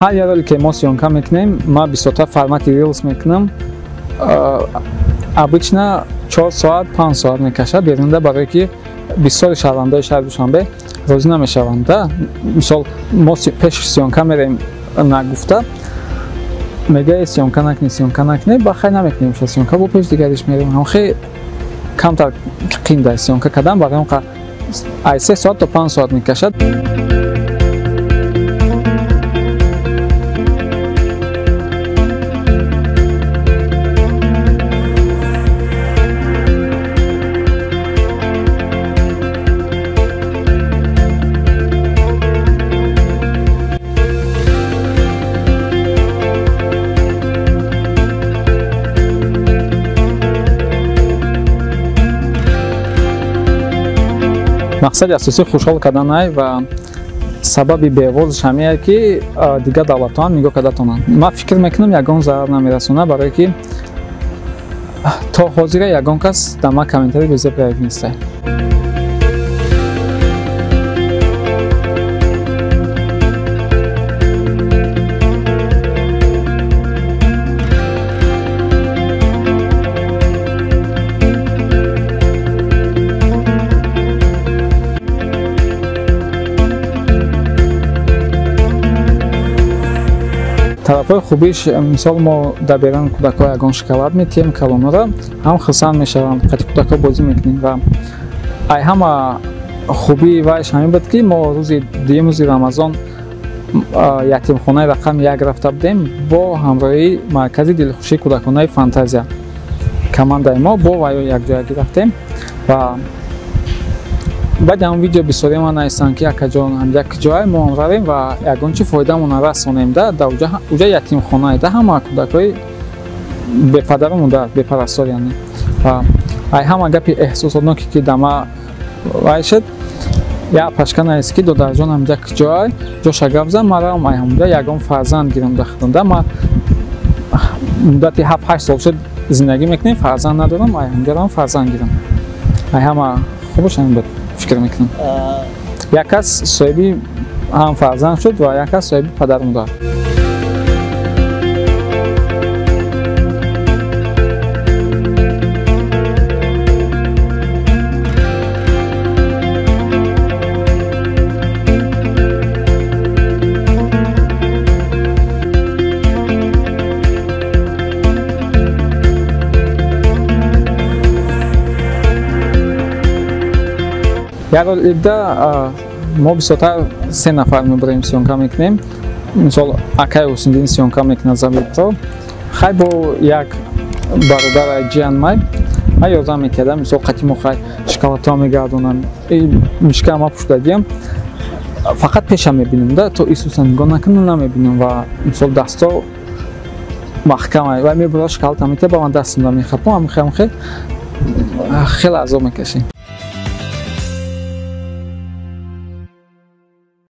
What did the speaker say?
هر یه رولی که ما سیونکا میکنیم ما بسیار فرمت ریلز میکنم обычно 4 ساعت 5 ساعت میکشه بیرونده برای که بسیار شونده شهر دوشنبه روزی نمیشونده مثال ما پیش سیونکا میریم نگفته میگه سیونکا نکنی بخیر نمیکنیم سیونکا با پیش دیگرش میریم هم خیلی کمتر قینده سیونکا کردن برای اون از 3 ساعت تا 5 ساعت میکشد. مقصد اساسی خوشحال کردن و سبب بی‌وازش همینه که دیگه دولت‌ها نگاه کردن. من فکر میکنم یگان ضرر نمیرسونه برای که تا حاضر یگان کس در ما کامنتری بذاره نیست. طرفای خوبیش مثال ما در بیرون کودک‌ها یگان شکلات میتیم کلونا را هم خسان میشوند قطع کودک‌ها بازی میکنیم و ای همه خوبی وایش همین بود که ما روزی رمضان یتیم خانه رقم 1 رفته بودیم با همراهی مرکز دلخوشی کودکانه فانتازیا کماندای ما با یک جای رفتیم و بعد هم ویدیو بسیاری ما نیستن که یک جای ما رویم و یگان چی فایده مون رسونیم در اونجا یتیم خانه ده همه کودکای به پدر مادر به پرستار یعنی و ای همه گپی احساساتناکی که دما وایشد یا پشکن است که دو درجان هم یک جای جاش گپ زدم مرا ما همونجا یگان فرزند گیرم دختنده ما مدتی 7-8 سال شد زندگی میکنیم فرزند ندارم همونجا فرزند گیرم ای همه خوبش هم بود فکر میکنم یک کس صاحبی هم فرزند شد و یک کس صاحبی پدر مادر. یک ابدا ما بسیار 3 نفر میبریم سیونکا میکنیم مثال اکای حسین سیونکا میکنه زمین‌ها خیلی با یک برادر جیان ما یادم میکردم مثال قطعی مخای شکلاتا میگردونن مشکل ما پشت دادیم فقط پیشم میبینیم ده تو ایسوسا نگاه نکنم نمیبینیم و مثال دستا محکمه و میبرا شکلاتا میته با من دستم میخپم خیلی عذاب میکشیم.